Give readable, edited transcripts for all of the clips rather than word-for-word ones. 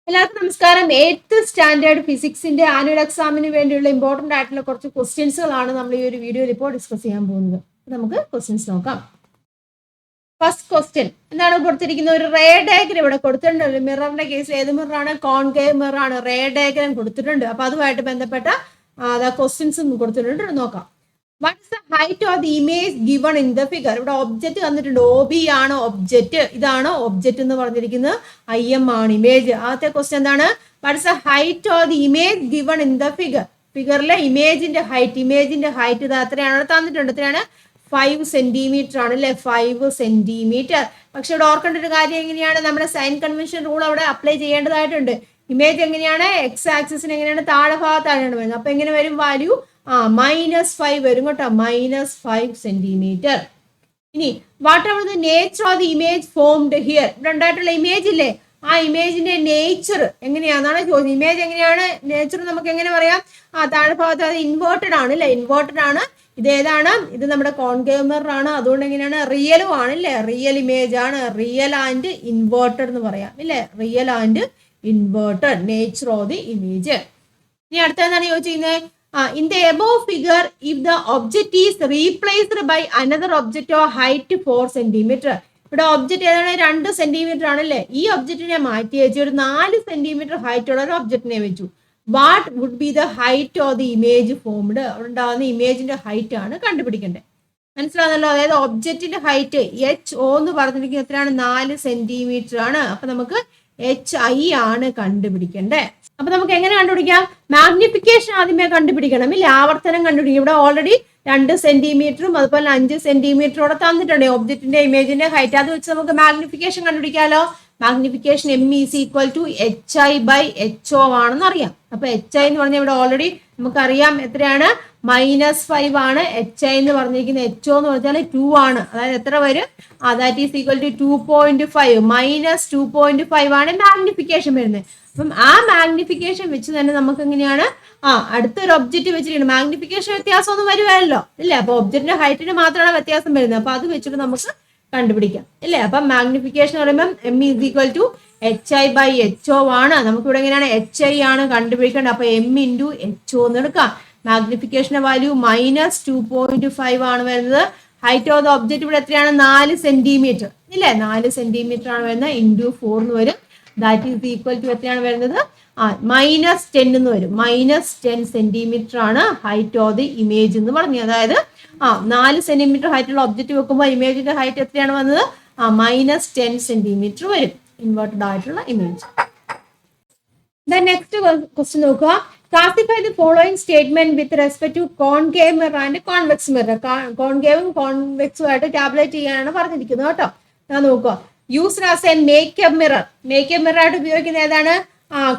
എല്ലാവർക്കും നമസ്കാരം. 8th standard ഫിസിക്സിന്റെ annual എക്സാമിന് വേണ്ടിയുള്ള ഇമ്പോർട്ടന്റ് ആയിട്ടുള്ള കുറച്ച് ക്വസ്റ്റ്യൻസുകളാണ് നമ്മൾ ഈ ഒരു വീഡിയോയിൽ ഇപ്പോൾ ഡിസ്കസ് ചെയ്യാൻ പോകുന്നത്. നമുക്ക് ക്വസ്റ്റ്യൻസ് നോക്കാം. ഫസ്റ്റ് ക്വസ്റ്റ്യൻ എന്താണ് കൊടുത്തിരിക്കുന്നത്? ഒരു റേ ഡയഗ്രം ഇവിടെ കൊടുത്തിട്ടുണ്ട്. മിററിന്റെ കേസിൽ ഏത് മിററാണ്? കോൺകേവ് മിററാണ്. റേ ഡയഗ്രം കൊടുത്തിട്ടുണ്ട്. അപ്പൊ അതുമായിട്ട് ബന്ധപ്പെട്ട ക്വസ്റ്റ്യൻസ് കൊടുത്തിട്ടുണ്ട്, നോക്കാം. What is the height of the image given in the figure? ഇവിടെ ഒബ്ജക്റ്റ് തന്നിട്ടുണ്ട്. OB ആണ് ഒബ്ജക്റ്റ്, ഇതാണ് ഒബ്ജക്റ്റ് എന്ന് പറഞ്ഞിരിക്കുന്നത്. IM ആണ് ഇമേജ്. ആദ്യത്തെ ക്വസ്റ്റ്യൻ എന്താണ്? What is the height of the image given in the figure? ഫിഗറിലെ ഇമേജിന്റെ ഹൈറ്റ് ഇത് എത്രയാണ് തന്നിട്ടുണ്ട്? എത്രയാണ്? 5 സെന്റിമീറ്റർ ആണ് അല്ലെ? 5 സെന്റിമീറ്റർ. പക്ഷെ ഇവിടെ ഓർക്കേണ്ട ഒരു കാര്യം എങ്ങനെയാണ്? നമ്മുടെ സൈൻ കൺവെൻഷൻ റൂൾ അവിടെ അപ്ലൈ ചെയ്യേണ്ടതായിട്ടുണ്ട്. ഇമേജ് എങ്ങനെയാണ്? എക്സ് ആക്സിസിന് എങ്ങനെയാണ്? താഴെ ഭാഗത്താണ് വരുന്നത്. അപ്പൊ എങ്ങനെ വരും വാല്യൂ? -5 വരും കേട്ടോ. -5 സെന്റിമീറ്റർ. ഇനി what are the nature of the image formed here? ഇവിടെ ഉണ്ടായിട്ടുള്ള ഇമേജ് ഇല്ലേ, ആ ഇമേജിന്റെ നേച്ചർ എങ്ങനെയാണെന്നാണ് ചോദ്യം. ഇമേജ് എങ്ങനെയാണ്? നേച്ചർ നമുക്ക് എങ്ങനെ പറയാം? താഴെ ഭാഗത്ത് അത് ഇൻവേർട്ടഡ് ആണ് അല്ലെ? ഇൻവേർട്ടഡ് ആണ്. ഇത് ഏതാണ്? ഇത് നമ്മുടെ കോൺകേവ് മിറർ ആണ്. അതുകൊണ്ട് എങ്ങനെയാണ്? റിയലും ആണ് അല്ലെ? റിയൽ ഇമേജ് ആണ്. റിയൽ ആൻഡ് ഇൻവേർട്ടഡ് എന്ന് പറയാം ഇല്ലേ? Real and inverted, nature of the image. ഇനി അടുത്ത എന്താണ് ചോദിച്ചിരിക്കുന്നത്? In the above figure, if the object is replaced by another object of height 4 centimeter, ഇവിടെ ഒബ്ജക്റ്റ് ഏതാണ്? 2 സെന്റിമീറ്റർ ആണല്ലേ? ഈ ഒബ്ജക്റ്റിനെ മാറ്റി വെച്ച് ഒരു 4 സെന്റിമീറ്റർ ഹൈറ്റ് ഉള്ള ഒരു ഒബ്ജക്റ്റിനെ വെച്ചു. What would be the height of the image formed? അവിടെ ഉണ്ടാകുന്ന ഇമേജിന്റെ ഹൈറ്റ് ആണ് കണ്ടുപിടിക്കേണ്ടത്. മനസ്സിലാകുന്നല്ലോ? അതായത് ഒബ്ജക്റ്റിന്റെ ഹൈറ്റ് HO എന്ന് പറഞ്ഞിരിക്കുന്നത് എത്രയാണ്? 4 സെന്റിമീറ്റർ ആണ്. അപ്പൊ നമുക്ക് HI ആണ് കണ്ടുപിടിക്കേണ്ടത്. അപ്പൊ നമുക്ക് എങ്ങനെ കണ്ടുപിടിക്കാം? മാഗ്നിഫിക്കേഷൻ ആദ്യമേ കണ്ടുപിടിക്കണം ഇല്ല? ആവർത്തനം കണ്ടുപിടിക്കും. ഇവിടെ ഓൾറെഡി 2 സെന്റിമീറ്ററും അതുപോലെ 5 സെന്റിമീറ്ററോടെ തന്നിട്ടുണ്ട് ഒബ്ജക്റ്റിന്റെ ഇമേജിന്റെ ഹൈറ്റ്. അത് വെച്ച് നമുക്ക് മാഗ്നിഫിക്കേഷൻ കണ്ടുപിടിക്കാമല്ലോ. മാഗ്നിഫിക്കേഷൻ M = HI/HO ആണെന്ന് അറിയാം. അപ്പൊ HI എന്ന് പറഞ്ഞാൽ ഇവിടെ ഓൾറെഡി നമുക്കറിയാം എത്രയാണ്? -5 ആണ്. HI എന്ന് പറഞ്ഞിരിക്കുന്നത്. HO എന്ന് പറഞ്ഞാൽ 2 ആണ്. അതായത് എത്ര വരും? ദാറ്റ് ഈസ് ഈക്വൽ ടു 2.5 -2.5 ആണ് മാഗ്നിഫിക്കേഷൻ വരുന്നത്. അപ്പം ആ മാഗ്നിഫിക്കേഷൻ വെച്ച് തന്നെ നമുക്ക് എങ്ങനെയാണ് അടുത്തൊരു ഒബ്ജക്റ്റ് വെച്ചിട്ടുണ്ട്. മാഗ്നിഫിക്കേഷൻ വ്യത്യാസം ഒന്നും വരുമല്ലോ ഇല്ലേ? അപ്പൊ ഒബ്ജക്റ്റിന്റെ ഹൈറ്റിന് മാത്രമാണ് വ്യത്യാസം വരുന്നത്. അപ്പൊ അത് വെച്ചിട്ട് നമുക്ക് കണ്ടുപിടിക്കാം ഇല്ലേ? അപ്പൊ മാഗ്നിഫിക്കേഷൻ പറയുമ്പോൾ M = HI/HO ആണ്. നമുക്ക് ഇവിടെ എങ്ങനെയാണ്? HI ആണ് കണ്ടുപിടിക്കേണ്ടത്. അപ്പൊ M × HO എന്ന് എടുക്കാം. മാഗ്നിഫിക്കേഷന്റെ വാല്യൂ -2.5 ആണ് വരുന്നത്. ഹൈറ്റ് ഓഫ് ദ ഒബ്ജക്റ്റ് ഇവിടെ എത്രയാണ്? 4 സെന്റിമീറ്റർ ഇല്ലേ? 4 സെന്റിമീറ്റർ ആണ് വരുന്നത്. × 4 എന്ന് വരും. ദാറ്റ് ഈസ് ഈക്വൽ ടു എത്രയാണ് വരുന്നത്? -10 എന്ന് വരും. -10 സെന്റിമീറ്റർ ആണ് ഹൈറ്റ് ഓഫ് ദി ഇമേജ് എന്ന് പറഞ്ഞു. അതായത് 4 സെന്റിമീറ്റർ ഹൈറ്റ് ഉള്ള ഒബ്ജക്റ്റ് വെക്കുമ്പോൾ ഇമേജിന്റെ ഹൈറ്റ് എത്രയാണ് വന്നത്? -10 സെന്റിമീറ്റർ വരും. ഇൻവേർട്ടഡ് ആയിട്ടുള്ള ഇമേജ്. നെക്സ്റ്റ് ക്വസ്റ്റ്യൻ നോക്കുക. Classify the following statement with respect to concave mirror and convex mirror. കോൺകേവും കോൺവെക്സും ആയിട്ട് ടാബ്ലേറ്റ് ചെയ്യാനാണ് പറഞ്ഞിരിക്കുന്നത് കേട്ടോ. ഞാൻ നോക്കുക. Used as a makeup mirror. Makeup mirror ആയിട്ട് ഉപയോഗിക്കുന്ന ഏതാണ്?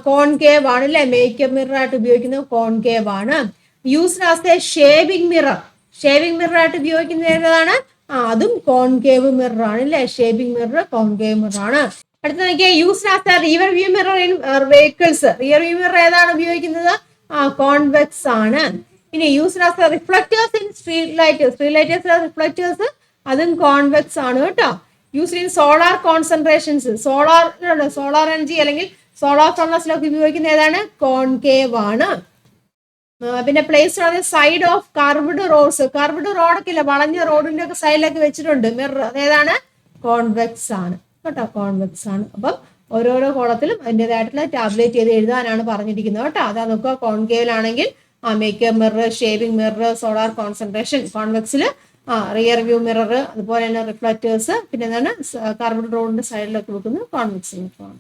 കോൺകേവ് ആണ് അല്ലെ? മേക്കപ്പ് മിറർ ആയിട്ട് ഉപയോഗിക്കുന്നത് കോൺകേവ് ആണ്. Used as A shaving mirror. Shaving mirror ആയിട്ട് ഉപയോഗിക്കുന്നത് ഏതാണ്? അതും കോൺകേവ് മിറർ ആണ് അല്ലെ? ഷേവിംഗ് മിറർ കോൺകേവ് മിറർ ആണ്. അടുത്ത നോക്കിയാൽ used as a rear view mirror in vehicles. Rear view mirror ഏതാണ് ഉപയോഗിക്കുന്നത്? കോൺവെക്സ് ആണ്. ഇനി used as a reflectors in street light. Street lighters reflectors അതും കോൺവെക്സ് ആണ് കേട്ടോ. Used in solar concentrations. Solar energy അല്ലെങ്കിൽ സോളാർ ഫർണസിലൊക്കെ ഉപയോഗിക്കുന്ന ഏതാണ്? കോൺകേവ് ആണ്. പിന്നെ placed on the side of curved roads. Curved റോഡൊക്കെ ഇല്ല, വളഞ്ഞ റോഡിന്റെ ഒക്കെ സൈഡിലൊക്കെ വെച്ചിട്ടുണ്ട് മിറർ. അതേതാണ്? കോൺവെക്സ് ആണ് കേട്ടോ. കോൺവെക്സ് ആണ്. അപ്പം ഓരോരോ കോളത്തിലും അതിൻ്റെതായിട്ടുള്ള ടാബ്ലേറ്റ് ചെയ്ത് എഴുതാനാണ് പറഞ്ഞിരിക്കുന്നത് കേട്ടോ. അതാ നോക്കുക. കോൺകേവിലാണെങ്കിൽ makeup mirror, shaving mirror, solar concentration. കോൺവെക്സിൽ റിയർ വ്യൂ മിറർ, അതുപോലെ തന്നെ റിഫ്ലക്ടേഴ്സ്, പിന്നെ എന്താണ് കർവ്ഡ് റോഡിന്റെ സൈഡിലൊക്കെ വെക്കുന്നത് കോൺവെക്സ് മിററാണ്.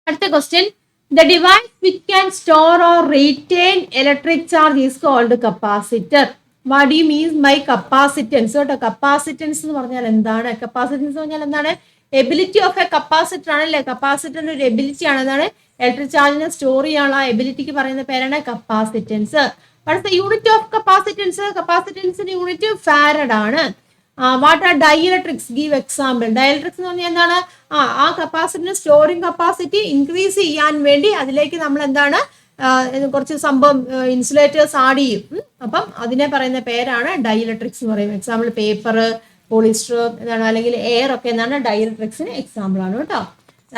അടുത്ത question. The device which can store or retain electric charge is called capacitor. What do you mean by capacitance? കേട്ടോ. capacitance എന്ന് പറഞ്ഞാൽ എന്താണ്? capacitance എന്ന് പറഞ്ഞാൽ എന്താണ്? എബിലിറ്റി ഓഫ് എ കപ്പാസിറ്റർ ആണല്ലേ? കപ്പാസിറ്ററിന്റെ ഒരു എബിലിറ്റി ആണ്. എന്താണ്? ഇലക്ട്രിക് ചാർജിനെ സ്റ്റോർ ചെയ്യാനുള്ള ആ എബിലിറ്റിക്ക് പറയുന്ന പേരാണ് capacitance. What is the unit of capacitance? കപ്പാസിറ്റൻസിന്റെ യൂണിറ്റ് ഫാരഡ് ആണ്. What are dielectrics? Give example. Dielectrics എന്ന് പറഞ്ഞാൽ എന്താണ്? ആ കപ്പാസിറ്ററിന്റെ സ്റ്റോറിംഗ് കപ്പാസിറ്റി ഇൻക്രീസ് ചെയ്യാൻ വേണ്ടി അതിലേക്ക് നമ്മൾ എന്താണ് കുറച്ച് സംഭവം ഇൻസുലേറ്റേഴ്സ് ആഡ് ചെയ്യും. അപ്പം അതിനെ പറയുന്ന പേരാണ് ഡൈഇലക്ട്രിക്സ് എന്ന് പറയും. എക്സാമ്പിൾ പേപ്പർ, പോളിസ്റ്റർ എന്താണ്, അല്ലെങ്കിൽ എയർ ഒക്കെ എന്താണ് ഡൈഇലക്ട്രിക്സിന് എക്സാമ്പിൾ ആണ് കേട്ടോ.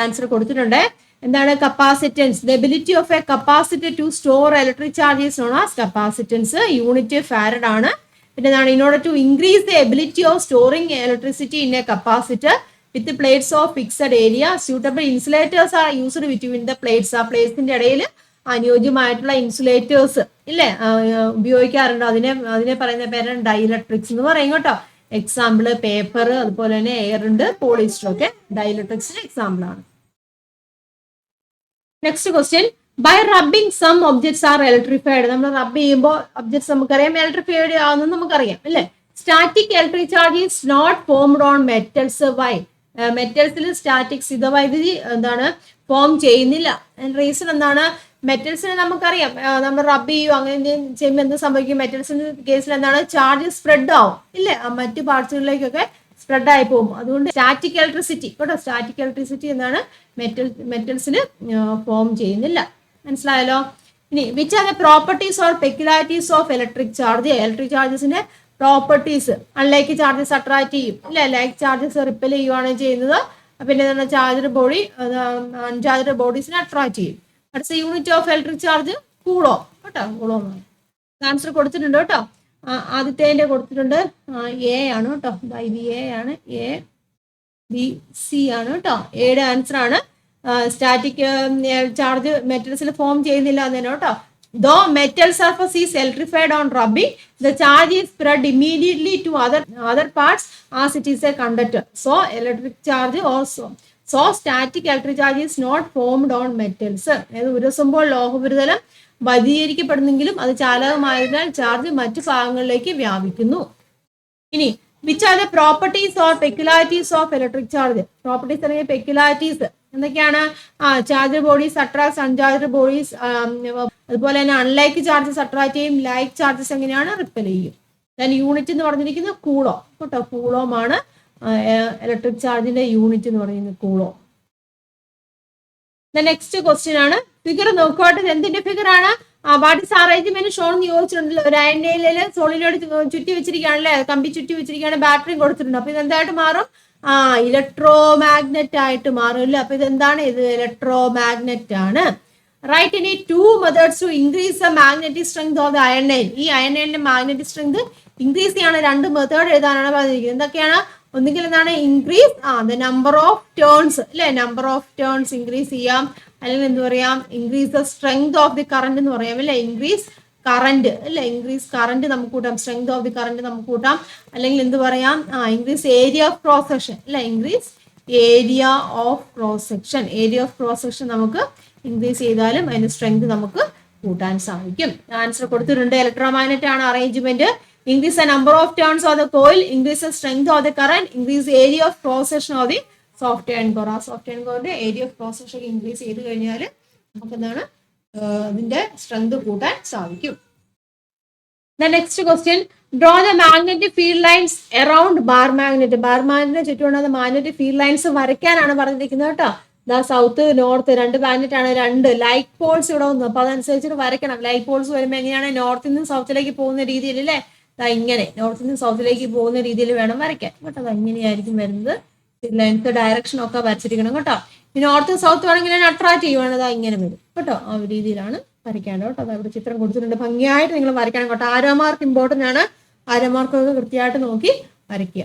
ആൻസർ കൊടുത്തിട്ടുണ്ട്. എന്താണ് capacitance? The ability of a capacitor to store electric charge is known as capacitance. Unit farad ആണ്. പിന്നെ എന്താണ്? In order to increase the ability of storing electricity in a capacitor with plates of fixed area suitable insulators are used between the plates. ആ പ്ലേറ്റ്സിന്റെ ഇടയിൽ അനുയോജ്യമായിട്ടുള്ള insulators ഇല്ലേ ഉപയോഗിക്കാറുണ്ട്. അതിനെ പറയുന്ന പേരാണ് ഡൈഇലക്ട്രിക്സ് എന്ന് പറയും കേട്ടോ. എക്സാമ്പിൾ പേപ്പർ, അതുപോലെ തന്നെ എയർ ഉണ്ട്, പോളിസ്റ്റർ ഒക്കെ ഡൈഇലക്ട്രിക്സിന് എക്സാമ്പിൾ ആണ്. Next question, by rubbing some objects are electrified. നമ്മൾ റബ്ബ് ചെയ്യുമ്പോൾ ഒബ്ജക്ട്സ് നമുക്കറിയാം ഇലക്ട്രിഫൈഡ് ആവുന്നത് നമുക്കറിയാം അല്ലേ. Static electric charge is not formed on metals. Why? മെറ്റൽസിൽ സ്റ്റാറ്റിക് സ്ഥിതവൈദ്യുതി എന്താണ് ഫോം ചെയ്യുന്നില്ല. റീസൺ എന്താണ്? മെറ്റൽസിന് നമുക്കറിയാം നമ്മൾ റബ്ബ് ചെയ്യും അങ്ങനെ ചെയ്യുമ്പോൾ എന്ത് സംഭവിക്കും? മെറ്റൽസിന്റെ കേസിൽ എന്താണ്? ചാർജ് സ്പ്രെഡ് ആവും ഇല്ലേ, മറ്റു പാർട്സുകളിലേക്കൊക്കെ സ്പ്രെഡ് ആയി പോകും. അതുകൊണ്ട് സ്റ്റാറ്റിക് ഇലക്ട്രിസിറ്റി കേട്ടോ, സ്റ്റാറ്റിക് ഇലക്ട്രിസിറ്റി എന്താണ് മെറ്റൽസിൽ ഫോം ചെയ്യുന്നില്ല. മനസ്സിലായല്ലോ? ഇനി which are the properties or peculiarities of electric charge? Electric ചാർജസിന്റെ പ്രോപ്പർട്ടീസ്. അൺലൈക്ക് ചാർജസ് അട്രാക്ട് ചെയ്യും ഇല്ല, ലൈക്ക് ചാർജസ് റിപ്പൽ ചെയ്യുകയാണ് ചെയ്യുന്നത്. പിന്നെ എന്താണ്? ചാർജർ ബോഡി അൺചാർജഡ് ബോഡീസിനെ അട്രാക്ട് ചെയ്യും. അടുത്ത unit of electric charge coulomb കേട്ടോ, കൂളോം. ആൻസർ കൊടുത്തിട്ടുണ്ട് കേട്ടോ. ആദ്യത്തെ കൊടുത്തിട്ടുണ്ട് എ ആണ് കേട്ടോ, ഇത് എ ആണ്, എ ബി സി ആണ് കേട്ടോ. എയുടെ ആൻസർ ആണ്. സ്റ്റാറ്റിക് ചാർജ് മെറ്റൽസിൽ ഫോം ചെയ്യുന്നില്ല എന്ന് തന്നെ കേട്ടോ. Though metal surface is electrified on rubbing the charge is spread immediately to other parts as it is a conductor. So electric charge also so static electric charge is not formed on metals. അതായത് ഉരസുമ്പോൾ ലോഹോപരിതലം ബദീകരിക്കപ്പെടുന്നെങ്കിലും അത് ചാലകമായതിനാൽ charge മറ്റു ഭാഗങ്ങളിലേക്ക് വ്യാപിക്കുന്നു. ഇനി which are the properties or peculiarities of electric charge? Properties അല്ലെങ്കിൽ peculiarities എന്തൊക്കെയാണ്? Charger bodies attracts അൺചാർജഡ് bodies, അതുപോലെ തന്നെ അൺലൈക്ക് ചാർജസ് അട്രാക്ട് ചെയ്യും, ലൈക്ക് ചാർജസ് എങ്ങനെയാണ് റിപ്പൽ ചെയ്യും. ദെൻ യൂണിറ്റ് എന്ന് പറഞ്ഞിരിക്കുന്നത് കൂളോം കേട്ടോ, കൂളോമാണ് ഇലക്ട്രിക് ചാർജിന്റെ യൂണിറ്റ് എന്ന് പറയുന്നത് കൂളോം. നെക്സ്റ്റ് ക്വസ്റ്റ്യൻ ആണ്, ഫിഗർ നോക്കുവാട്ട് എന്തിന്റെ ഫിഗർ ആണ്? വാട്ട് ഇസ് അറേഞ്ച്മെന്റ് ഷോൺ എന്ന് ചോദിച്ചിട്ടുണ്ടല്ലോ. ഒരു അയണിൽ സോളിനോട് ചുറ്റി വെച്ചിരിക്കുകയാണല്ലേ, കമ്പി ചുറ്റി വെച്ചിരിക്കുകയാണ്, ബാറ്ററിയും കൊടുത്തിട്ടുണ്ട്. അപ്പൊ ഇത് എന്തായിട്ട് മാറും? ഇലക്ട്രോ മാഗ്നറ്റ് ആയിട്ട് മാറുമല്ലോ. അപ്പൊ ഇത് എന്താണ്? ഇത് ഇലക്ട്രോ മാഗ്നറ്റ് ആണ്. റൈറ്റ് ഇനി 2 methods to increase the magnetic strength of the iron line. ഈ അയൺ ലൈനിന്റെ മാഗ്നറ്റിക് സ്ട്രെങ്ത് ഇൻക്രീസ് ചെയ്യാണ് 2 മെത്തേഡ് എഴുതാനാണ് പറഞ്ഞിരിക്കുന്നത്. എന്തൊക്കെയാണ്? ഒന്നുകിൽ എന്താണ്? Increase the number of turns അല്ലെ, നമ്പർ ഓഫ് ടേൺസ് ഇൻക്രീസ് ചെയ്യാം. അല്ലെങ്കിൽ എന്ത് പറയാം? Increase the strength of the current എന്ന് പറയാം അല്ലെ, ഇൻക്രീസ് കറന്റ് അല്ലെ, ഇൻക്രീസ് കറന്റ് നമുക്ക് കൂട്ടാം, സ്ട്രെങ്ത് ഓഫ് ദി കറന്റ് നമുക്ക് കൂട്ടാം. അല്ലെങ്കിൽ എന്ത് പറയാം? Increase area of cross section അല്ലെ, increase area of cross section. Area of cross section നമുക്ക് ഇൻക്രീസ് ചെയ്താലും അതിന്റെ സ്ട്രെങ്ത് നമുക്ക് കൂട്ടാൻ സാധിക്കും. ആൻസർ കൊടുത്തിട്ടുണ്ട്. ഇലക്ട്രോമാഗ്നറ്റ് ആണ് arrangement. Increase the number of turns of the coil, increase the strength of the current, increase the area of cross section of the soft iron core. ആ soft iron കോറിന്റെ area of cross section increase ചെയ്ത് കഴിഞ്ഞാൽ നമുക്ക് എന്താണ് അതിന്റെ strength കൂട്ടാൻ സാധിക്കും. Next question, draw the magnetic field lines around bar magnet. Bar മാഗ്നറ്റിനെ ചുറ്റുമുള്ള മാഗ്നറ്റിക് ഫീൽഡ് ലൈൻസ് വരയ്ക്കാനാണ് പറഞ്ഞിരിക്കുന്നത് കേട്ടോ. സൗത്ത് നോർത്ത് 2 മാഗ്നറ്റ് ആണ്, 2 ലൈക്ക് പോൾസ് ഇവിടെ വന്നു. അപ്പൊ അതനുസരിച്ചിട്ട് വരയ്ക്കണം. ലൈക്ക് പോൾസ് വരുമ്പോൾ എങ്ങനെയാണ്? നോർത്തിൽ നിന്ന് സൗത്തിലേക്ക് പോകുന്ന രീതിയിൽ അല്ലേ, ഇങ്ങനെ നോർത്തിൽ നിന്ന് സൗത്തിലേക്ക് പോകുന്ന രീതിയിൽ വേണം വരയ്ക്കാൻ കേട്ടോ. അത് ഇങ്ങനെയായിരിക്കും വരുന്നത്. ലൈൻസ് ഡയറക്ഷൻ ഒക്കെ വരച്ചിരിക്കണം കേട്ടോ. നോർത്ത് സൗത്ത് വേണമെങ്കിൽ അട്രാക്ട് ചെയ്യുവാണ്, അത് ഇങ്ങനെ വരും കേട്ടോ. ആ ഒരു രീതിയിലാണ് വരയ്ക്കേണ്ടത് കേട്ടോ. അത് അവിടെ ചിത്രം കൊടുത്തിട്ടുണ്ട്, ഭംഗിയായിട്ട് നിങ്ങൾ വരയ്ക്കണം കേട്ടോ. ആരോ മാർക്ക് ഇമ്പോർട്ടൻ്റ് ആണ്, ആരോ മാർക്കൊക്കെ കൃത്യമായിട്ട് നോക്കി വരയ്ക്കുക.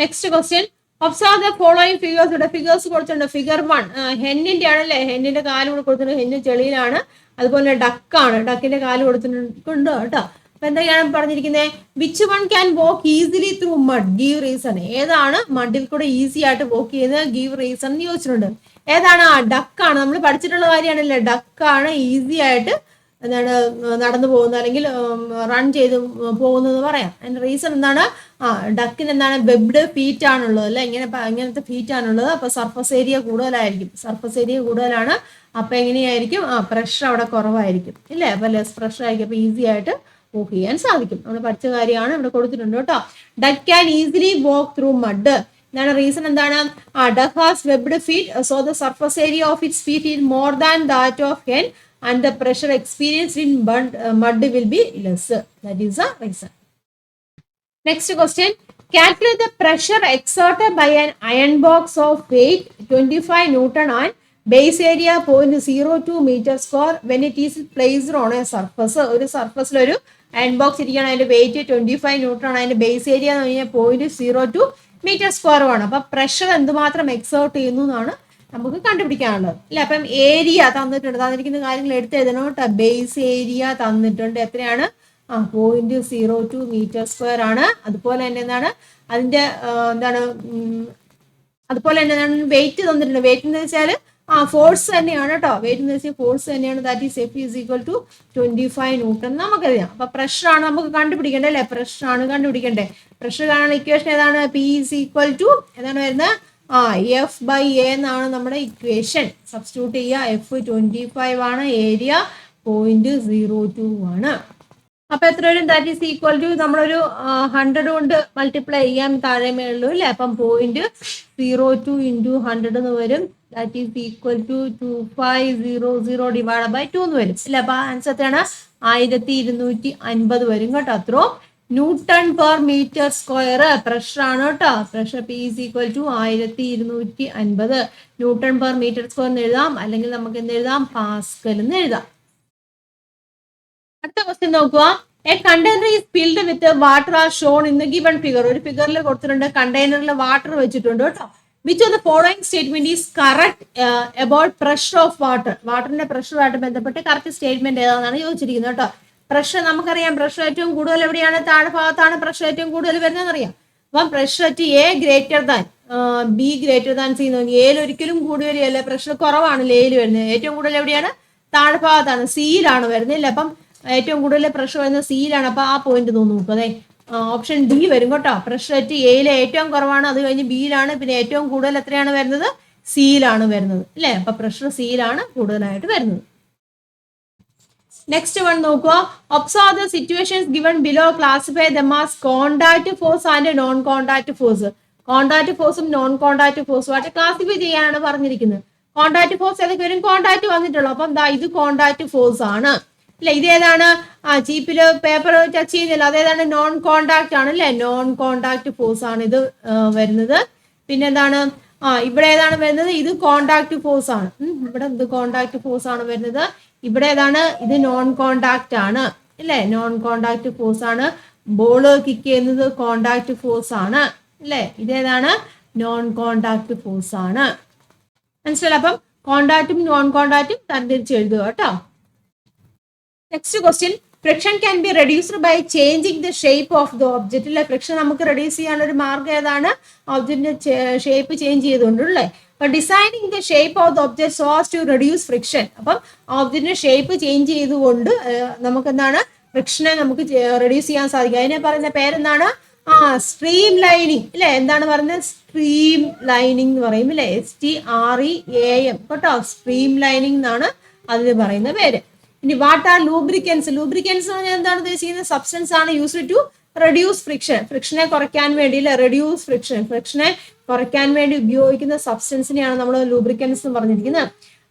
Next question, observe the following figures. ഇവിടെ ഫിഗേഴ്സ് കൊടുത്തിട്ടുണ്ട്. ഫിഗർ 1 ഹെന്നിന്റെ ആണല്ലേ, ഹെന്നിന്റെ കാല് കൂടെ കൊടുത്തിട്ടുണ്ട്. ഹെന്ന് ചെളിയിലാണ്. അതുപോലെ ഡക്കാണ്, ഡക്കിന്റെ കാല് കൊടുത്തിട്ടുണ്ട് കേട്ടോ. അപ്പൊ എന്തൊക്കെയാണ് പറഞ്ഞിരിക്കുന്നത്? Which one can walk easily through mud, give reason. ഏതാണ് മഡിൽ കൂടെ ഈസി ആയിട്ട് വോക്ക് ചെയ്യുന്നത്? ഗീവ് റീസൺ എന്ന് ചോദിച്ചിട്ടുണ്ട്. ഏതാണ്? ഡക്കാണ്. നമ്മൾ പഠിച്ചിട്ടുള്ള കാര്യമാണല്ലേ, ഡക്കാണ് ഈസി ആയിട്ട് എന്താണ് നടന്നു പോകുന്നത് അല്ലെങ്കിൽ റൺ ചെയ്ത് പോകുന്നത് പറയാം. അതിന്റെ റീസൺ എന്താണ്? ഡക്കിന് എന്താണ്? വെബ്ഡ് ഫീറ്റ് ആണുള്ളത് അല്ലെ, ഇങ്ങനത്തെ ഫീറ്റ് ആണുള്ളത്. അപ്പൊ സർഫസ് ഏരിയ കൂടുതലായിരിക്കും, സർഫസ് ഏരിയ കൂടുതലാണ്. അപ്പൊ എങ്ങനെയായിരിക്കും? പ്രഷർ അവിടെ കുറവായിരിക്കും ഇല്ലേ, അപ്പൊ ലെസ് പ്രഷർ ആയിരിക്കും. അപ്പൊ ഈസി ആയിട്ട് വോക്ക് ചെയ്യാൻ സാധിക്കും. നമ്മൾ പഠിച്ച കാര്യമാണ് ഇവിടെ കൊടുത്തിട്ടുണ്ട് കേട്ടോ. Duck can easily walk through mud. എന്താണ് റീസൺ? എന്താണ്? Duck has webbed feet, so the surface area of its feet is more than that of hen and the pressure experienced in mud will be less. That is the reason. Next question, Calculate the pressure exerted by an iron box of weight 25 Newton and base area 0.02 meter square when it is placed on a surface. ഒരു സർഫസിൽ ഒരു iron box ഇരിക്കുകയാണ്, അതിന്റെ wait 25 newton ആണ്, അതിന്റെ base area എന്ന് പറഞ്ഞാൽ 0.02 metre square ആണ്. അപ്പൊ പ്രഷർ എന്തുമാത്രം എക്സേർട്ട് ചെയ്യുന്നു എന്നാണ് നമുക്ക് കണ്ടുപിടിക്കാനുള്ളത് അല്ലെ. അപ്പം ഏരിയ തന്നിട്ടുണ്ട്, തന്നിരിക്കുന്ന കാര്യങ്ങൾ എടുത്തെഴുതണം കേട്ടോ. ബേസ് ഏരിയ തന്നിട്ടുണ്ട്, എത്രയാണ്? 0.02 മീറ്റർ സ്ക്വയർ ആണ്. അതുപോലെ തന്നെ എന്താണ് അതിന്റെ അതുപോലെ തന്നെ എന്താണ് വെയിറ്റ് തന്നിട്ടുണ്ട്. വെയിറ്റ് എന്ന് വെച്ചാൽ ഫോഴ്സ് തന്നെയാണ് കേട്ടോ. വെയിറ്റ് എന്ന് വെച്ചാൽ ഫോഴ്സ് തന്നെയാണ്. That is F is equal to 25 newton നമുക്കറിയാം. അപ്പൊ പ്രഷർ ആണ് നമുക്ക് കണ്ടുപിടിക്കേണ്ടത് അല്ലെ. പ്രഷർ ആണ് കണ്ടുപിടിക്കേണ്ടത്. പ്രഷർ കാണാൻ ഇക്വേഷൻ ഏതാണ്? P ഈസ് ഈക്വൽ ടു ഏതാണ് വരുന്നത്? F/A എന്നാണ് നമ്മുടെ ഇക്വേഷൻ. സബ്സ്റ്റിറ്റ്യൂട്ട് ചെയ്യുക. F 25 ആണ്, ഏരിയ 0.02 ആണ്. അപ്പൊ എത്ര വരും? ദാറ്റ് ഈസ് ഈക്വൽ ടു നമ്മളൊരു 100 കൊണ്ട് മൾട്ടിപ്ലൈ ചെയ്യാൻ താഴെ മേളുള്ളൂ അല്ലെ. അപ്പം 0.02 ഇൻറ്റു 100 എന്ന് വരും. That is equal to 2500 divide by 2 എന്ന് വരും അല്ലെ. അപ്പൊ ആൻസർ എത്രയാണ്? 1250 വരും കേട്ടോ. അത്രോ newton per metre square pressure ആണ് കേട്ടോ. Pressure P is equal to 1250 newton per metre square എന്ന് എഴുതാം, അല്ലെങ്കിൽ നമുക്ക് എന്ത് എഴുതാം? പാസ്കൽ എന്ന് എഴുതാം. അടുത്ത ക്വസ്റ്റ്യൻ നോക്കുക. A container is filled with water are shown in the given figure. ഒരു ഫിഗറിൽ കൊടുത്തിട്ടുണ്ട്, കണ്ടെയ്നറിൽ വാട്ടർ വെച്ചിട്ടുണ്ട് കേട്ടോ. Which of the following statement is correct about pressure of water. വാട്ടറിന്റെ പ്രഷറുമായിട്ട് ബന്ധപ്പെട്ട് കറക്റ്റ് സ്റ്റേറ്റ്മെന്റ് ഏതാണെന്നാണ് ചോദിച്ചിരിക്കുന്നത് കേട്ടോ. പ്രഷർ നമുക്കറിയാം, പ്രഷർ ഏറ്റവും കൂടുതൽ എവിടെയാണ്? താഴെ ഭാഗത്താണ് പ്രഷർ ഏറ്റവും കൂടുതൽ വരുന്നതെന്ന് അറിയാം. അപ്പം pressure at A greater than B greater than C എന്ന് പറഞ്ഞാൽ എയിൽ ഒരിക്കലും കൂടി വരികയല്ലേ. പ്രഷർ കുറവാണ് എയിൽ വരുന്നത്. ഏറ്റവും കൂടുതൽ എവിടെയാണ്? താഴെ ഭാഗത്താണ്, സിയിലാണ് വരുന്നില്ല. അപ്പം ഏറ്റവും കൂടുതൽ പ്രഷർ വരുന്നത് സിയിലാണ്. അപ്പൊ ആ പോയിന്റ് നോക്കുക. അതെ, ഓപ്ഷൻ ഡി വരും കേട്ടോ. പ്രഷർ അറ്റ് എയിലെ ഏറ്റവും കുറവാണ്, അത് കഴിഞ്ഞ് ബിയിലാണ്, പിന്നെ ഏറ്റവും കൂടുതൽ എത്രയാണ് വരുന്നത്? സിയിലാണ് വരുന്നത് അല്ലെ. അപ്പൊ പ്രഷർ സിയിലാണ് കൂടുതലായിട്ട് വരുന്നത്. നെക്സ്റ്റ് വൺ നോക്കുക. Observe the situations given below, classify them as contact force and non contact force. Contact ഫോഴ്സും നോൺ കോണ്ടാക്ട് ഫോഴ്സും ആയിട്ട് ക്ലാസിഫൈ ചെയ്യാനാണ് പറഞ്ഞിരിക്കുന്നത്. കോണ്ടാക്ട് ഫോഴ്സ് ഏതൊക്കെ വരും? കോണ്ടാക്ട് വന്നിട്ടുള്ളൂ. അപ്പം ഇത് കോണ്ടാക്ട് ഫോഴ്സ് ആണ് അല്ലെ. ഇതേതാണ്? ചീപ്പില് പേപ്പർ ടച്ച് ചെയ്യുന്നില്ല, അതേതാണ്? നോൺ കോണ്ടാക്ട് ആണ് അല്ലെ. നോൺ കോണ്ടാക്ട് ഫോഴ്സ് ആണ് ഇത് വരുന്നത്. പിന്നെ എന്താണ്? ഇവിടെ ഏതാണ് വരുന്നത്? ഇത് കോണ്ടാക്ട് ഫോഴ്സ് ആണ്. ഇവിടെ ഇത് കോണ്ടാക്ട് ഫോഴ്സ് ആണ് വരുന്നത്. ഇവിടെ ഏതാണ്? ഇത് നോൺ കോണ്ടാക്ട് ആണ് അല്ലെ. നോൺ കോണ്ടാക്ട് ഫോഴ്സ് ആണ്. ബോള് കിക്ക് ചെയ്യുന്നത് കോണ്ടാക്ട് ഫോഴ്സ് ആണ് അല്ലെ. ഇതേതാണ്? നോൺ കോണ്ടാക്ട് ഫോഴ്സ് ആണ്. മനസ്സിലായി? അപ്പം കോണ്ടാക്റ്റും നോൺ കോണ്ടാക്റ്റും തരംതിരിച്ച് എഴുതുക കേട്ടോ. Next question. Friction can be reduced by changing the shape of the object അല്ലെ. ഫ്രിക്ഷൻ നമുക്ക് റെഡ്യൂസ് ചെയ്യാനുള്ള ഒരു മാർഗം ഏതാണ്? ഒബ്ജക്റ്റിന്റെ ഷേപ്പ് ചേഞ്ച് ചെയ്തുകൊണ്ടല്ലേ. അപ്പൊ designing the shape of the object so as to reduce friction. അപ്പം ഒബ്ജക്റ്റിന്റെ ഷേപ്പ് ചേഞ്ച് ചെയ്തുകൊണ്ട് നമുക്ക് എന്താണ്? ഫ്രിക്ഷനെ നമുക്ക് റെഡ്യൂസ് ചെയ്യാൻ സാധിക്കും. അതിനെ പറയുന്ന പേരെന്താണ്? സ്ട്രീം ലൈനിങ് അല്ലെ. എന്താണ് പറയുന്നത്? സ്ട്രീം ലൈനിങ് എന്ന് പറയും അല്ലെ. STREAM കേട്ടോ. സ്ട്രീം ലൈനിങ് എന്നാണ് അതിന് പറയുന്ന പേര്. ഇനി വാട്ട് ആർ ലൂബ്രിക്കൻസ്? ലൂബ്രിക്കൻസ് എന്ന് പറഞ്ഞാൽ എന്താണ് ഉദ്ദേശിക്കുന്നത്? സബ്സ്റ്റൻസ് ആണ് യൂസ്ഡ് ടു റെഡ്യൂസ് ഫ്രിക്ഷൻ. ഫ്രിക്ഷനെ കുറയ്ക്കാൻ വേണ്ടി അല്ലെ. റെഡ്യൂസ് ഫ്രിക്ഷൻ, ഫ്രിക്ഷനെ കുറയ്ക്കാൻ വേണ്ടി ഉപയോഗിക്കുന്ന സബ്സ്റ്റൻസിനെയാണ് നമ്മൾ ലൂബ്രിക്കൻസ് എന്ന് പറഞ്ഞിരിക്കുന്നത്.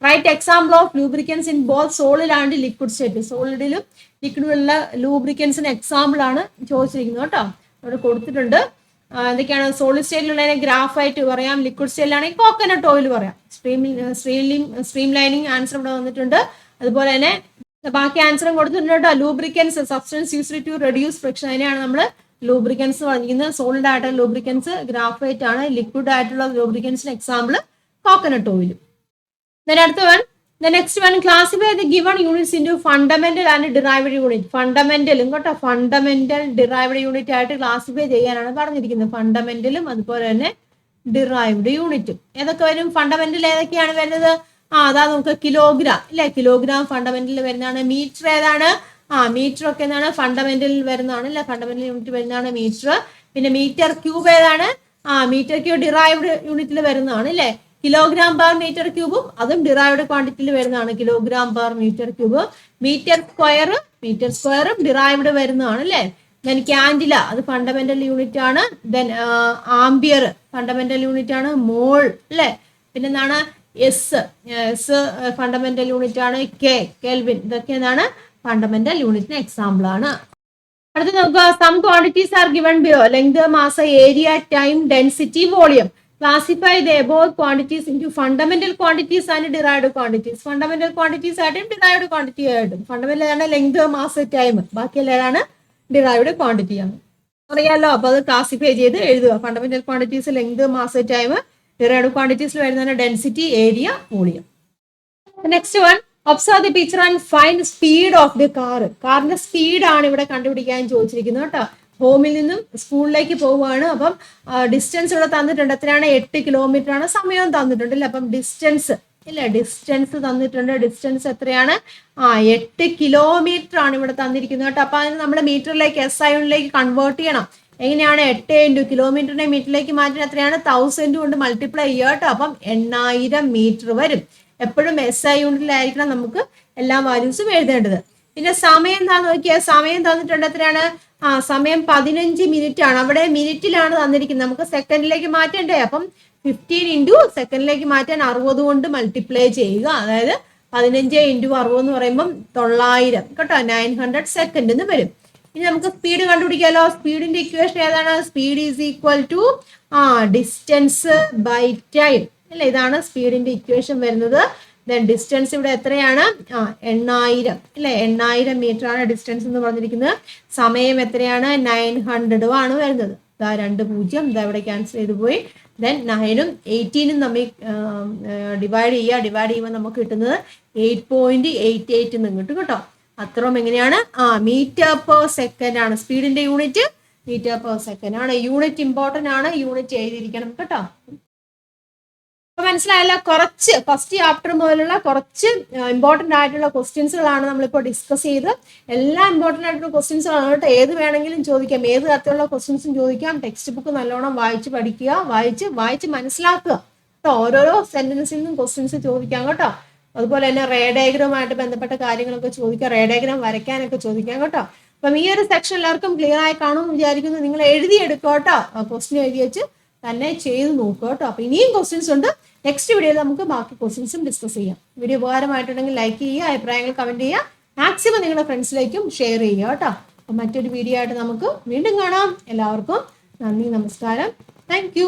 Write example of lubricants in both solid and liquid state. സോളിഡിലും ലിക്വിഡിലുള്ള ലൂബ്രിക്കൻസിന് എക്സാമ്പിൾ ആണ് ചോദിച്ചിരിക്കുന്നത് കേട്ടോ. അവിടെ കൊടുത്തിട്ടുണ്ട്. എന്തൊക്കെയാണ്? സോളിഡ് സ്റ്റേറ്റിലുള്ളതിനെ ഗ്രാഫൈറ്റ് പറയാം, ലിക്വിഡ് സ്റ്റേറ്റിലാണെങ്കിൽ കോക്കനട്ട് ഓയിൽ പറയാം. സ്ട്രീം ലൈനിങ് ആൻസർ ഇവിടെ വന്നിട്ടുണ്ട്. അതുപോലെ തന്നെ ബാക്കി ആൻസറും കൊടുത്തിട്ടുണ്ട് കേട്ടോ. Lubricants substance used to reduce friction, അതിനെയാണ് നമ്മൾ ലൂബ്രിക്കൻസ് പറഞ്ഞിരിക്കുന്നത്. സോളിഡ് ആയിട്ടുള്ള ലൂബ്രിക്കൻസ് ഗ്രാഫൈറ്റ് ആണ്. ലിക്വിഡ് ആയിട്ടുള്ള ലൂബ്രിക്കൻസിന് എക്സാമ്പിൾ കോക്കനട്ട് ഓയിൽ. അടുത്ത one. The next one, classify the given units into fundamental and derived unit. ഫണ്ടമെന്റലും കേട്ടോ. ഫണ്ടമെന്റൽ ഡിറൈവ്ഡ് യൂണിറ്റ് ആയിട്ട് ക്ലാസിഫൈ ചെയ്യാനാണ് പറഞ്ഞിരിക്കുന്നത്. ഫണ്ടമെന്റലും അതുപോലെ തന്നെ ഡിറൈവ്ഡ് യൂണിറ്റും. ഏതൊക്കെ വരും? ഫണ്ടമെന്റൽ ഏതൊക്കെയാണ് വരുന്നത്? അതാ നമുക്ക് കിലോഗ്രാം ഇല്ലേ. കിലോഗ്രാം ഫണ്ടമെന്റലിൽ വരുന്നതാണ്. മീറ്റർ ഏതാണ്? മീറ്റർ ഒക്കെ എന്താണ്? ഫണ്ടമെന്റലിൽ വരുന്നതാണ് അല്ലെ. ഫണ്ടമെന്റൽ യൂണിറ്റ് വരുന്നതാണ് മീറ്റർ. പിന്നെ മീറ്റർ ക്യൂബ് ഏതാണ്? മീറ്റർ ക്യൂബ് ഡിറൈവ്ഡ് യൂണിറ്റിൽ വരുന്നതാണ് അല്ലെ. കിലോഗ്രാം പെർ മീറ്റർ ക്യൂബും അതും ഡിറൈവ്ഡ് ക്വാണ്ടിറ്റിയിൽ വരുന്നതാണ്. Kilogram per metre cube. Metre സ്ക്വയറും ഡിറൈവ്ഡ് വരുന്നതാണ് അല്ലെ. ദെൻ ക്യാൻഡില അത് ഫണ്ടമെന്റൽ യൂണിറ്റ് ആണ്. ദെൻ ആംബിയർ ഫണ്ടമെന്റൽ യൂണിറ്റ് ആണ്. മോൾ അല്ലെ. പിന്നെന്താണ്? എസ് ഫണ്ടമെന്റൽ യൂണിറ്റ് ആണ്. കെൽവിൻ ഇതൊക്കെ എന്താണ്? ഫണ്ടമെന്റൽ യൂണിറ്റിന് എക്സാമ്പിൾ ആണ്. അടുത്ത നോക്കുക, some quantities are given below, length, mass, area, time, density, volume. Classify the above quantities into fundamental quantities and derived quantities. Fundamental quantities ആയിട്ടും ഡിറൈവ്ഡ് ക്വാണ്ടിറ്റി ആയിട്ടും. Fundamental ഏതാണ്? Length, mass, time. ബാക്കിയെല്ലാം ഏതാണ്? Derived quantity ആണ്. അറിയാലോ, അപ്പൊ അത് classify ചെയ്ത് എഴുതുക. Fundamental quantities length, mass, time. Derived ക്വാണ്ടിറ്റീസിൽ വരുന്നതാണ് density, area, volume. Next one, observe the picture and find speed of the car. കാറിന്റെ സ്പീഡ് ആണ് ഇവിടെ കണ്ടുപിടിക്കാൻ ചോദിച്ചിരിക്കുന്നത് കേട്ടോ. ഹോമിൽ നിന്നും സ്കൂളിലേക്ക് പോവുകയാണ്. അപ്പം ഡിസ്റ്റൻസ് ഇവിടെ തന്നിട്ടുണ്ട്. എത്രയാണ്? 8 കിലോമീറ്റർ ആണ്. സമയവും തന്നിട്ടുണ്ട് അല്ലേ. അപ്പം ഡിസ്റ്റൻസ് ഇല്ല, ഡിസ്റ്റൻസ് തന്നിട്ടുണ്ട്. ഡിസ്റ്റൻസ് എത്രയാണ്? 8 കിലോമീറ്റർ ആണ് ഇവിടെ തന്നിരിക്കുന്നത് കേട്ടോ. അപ്പൊ അതിന് നമ്മൾ മീറ്ററിലേക്ക്, SI യൂണിറ്റിലേക്ക് കൺവേർട്ട് ചെയ്യണം. എങ്ങനെയാണ്? 8 ഇൻറ്റു കിലോമീറ്ററിനെ മീറ്ററിലേക്ക് മാറ്റാൻ എത്രയാണ്? 1000 കൊണ്ട് മൾട്ടിപ്ലൈ ചെയ്യുക കേട്ടോ. അപ്പം 8000 മീറ്റർ വരും. എപ്പോഴും SI യൂണിറ്റിലായിരിക്കണം നമുക്ക് എല്ലാ വാല്യൂസും എഴുതേണ്ടത്. പിന്നെ സമയം എന്താന്ന് നോക്കിയാൽ, സമയം തന്നിട്ടുണ്ട്. എത്രയാണ്? സമയം 15 മിനിറ്റ് ആണ്. അവിടെ മിനിറ്റിലാണ് തന്നിരിക്കുന്നത്. നമുക്ക് സെക്കൻഡിലേക്ക് മാറ്റണ്ടേ. അപ്പം 15 ഇൻറ്റു സെക്കൻഡിലേക്ക് മാറ്റാൻ 60 കൊണ്ട് മൾട്ടിപ്ലൈ ചെയ്യുക. അതായത് 15 ഇൻറ്റു 60 എന്ന് പറയുമ്പം 900 കേട്ടോ. 900 സെക്കൻഡ് എന്ന് വരും. ഇനി നമുക്ക് സ്പീഡ് കണ്ടുപിടിക്കാമല്ലോ. സ്പീഡിന്റെ ഇക്വേഷൻ ഏതാണ്? Speed is equal to distance by time അല്ലേ. ഇതാണ് സ്പീഡിന്റെ ഇക്വേഷൻ വരുന്നത്. ദെൻ ഡിസ്റ്റൻസ് ഇവിടെ എത്രയാണ്? 8000 അല്ലേ. 8000 മീറ്റർ ആണ് ഡിസ്റ്റൻസ് എന്ന് പറഞ്ഞിരിക്കുന്നത്. സമയം എത്രയാണ്? 900 ആണ് വരുന്നത്. ഇതാ 2 0 ഇതാ ഇവിടെ ക്യാൻസൽ ചെയ്ത് പോയി. ദെൻ 9ഉം 18ഉം നമ്മൾ ഡിവൈഡ് ചെയ്യുമ്പോൾ നമുക്ക് കിട്ടുന്നത് 8.88 എന്ന് കിട്ടും കേട്ടോ. അത്രയും എങ്ങനെയാണ്? മീറ്റർ പെർ സെക്കൻഡ് ആണ്. സ്പീഡിന്റെ യൂണിറ്റ് മീറ്റർ പെർ സെക്കൻഡ് ആണ്. യൂണിറ്റ് ഇമ്പോർട്ടന്റ് ആണ്. യൂണിറ്റ് എഴുതിയിരിക്കണം കേട്ടോ. അപ്പൊ മനസ്സിലായല്ലോ. കുറച്ച് ഫസ്റ്റ് ചാപ്റ്റർ മുതലുള്ള കുറച്ച് ഇമ്പോർട്ടന്റ് ആയിട്ടുള്ള ക്വസ്റ്റ്യൻസുകളാണ് നമ്മളിപ്പോൾ ഡിസ്കസ് ചെയ്ത്. എല്ലാ ഇമ്പോർട്ടന്റ് ആയിട്ടുള്ള ക്വസ്റ്റ്യൻസുകളാണ് കേട്ടോ. ഏത് വേണമെങ്കിലും ചോദിക്കാം, ഏത് തരത്തിലുള്ള ക്വസ്റ്റ്യൻസും ചോദിക്കാം. ടെക്സ്റ്റ് ബുക്ക് നല്ലോണം വായിച്ച് പഠിക്കുക, വായിച്ച് മനസ്സിലാക്കുക കേട്ടോ. ഓരോരോ സെന്റൻസിൽ നിന്നും ക്വസ്റ്റ്യൻസ് ചോദിക്കാം കേട്ടോ. അതുപോലെ തന്നെ റേ ഡയഗ്രവുമായിട്ട് ബന്ധപ്പെട്ട കാര്യങ്ങളൊക്കെ ചോദിക്കാം. റേ ഡയഗ്രാം വരയ്ക്കാനൊക്കെ ചോദിക്കാം കേട്ടോ. അപ്പം ഈ ഒരു സെക്ഷൻ എല്ലാവർക്കും ക്ലിയർ ആയി കാണുമെന്ന് വിചാരിക്കുന്നു. നിങ്ങൾ എഴുതിയെടുക്കുക കേട്ടോ. ക്വസ്റ്റ്യൻ എഴുതി വെച്ച് തന്നെ ചെയ്ത് നോക്കുക കേട്ടോ. അപ്പൊ ഇനിയും ക്വസ്റ്റ്യൻസ് ഉണ്ട്. നെക്സ്റ്റ് വീഡിയോയിൽ നമുക്ക് ബാക്കി ക്വസ്റ്റ്യൻസും ഡിസ്കസ് ചെയ്യാം. വീഡിയോ ഉപകാരമായിട്ടുണ്ടെങ്കിൽ ലൈക്ക് ചെയ്യുക, അഭിപ്രായങ്ങൾ കമന്റ് ചെയ്യുക, മാക്സിമം നിങ്ങളുടെ ഫ്രണ്ട്സിലേക്കും ഷെയർ ചെയ്യുക കേട്ടോ. അപ്പം മറ്റൊരു വീഡിയോ ആയിട്ട് നമുക്ക് വീണ്ടും കാണാം. എല്ലാവർക്കും നന്ദി, നമസ്കാരം. താങ്ക്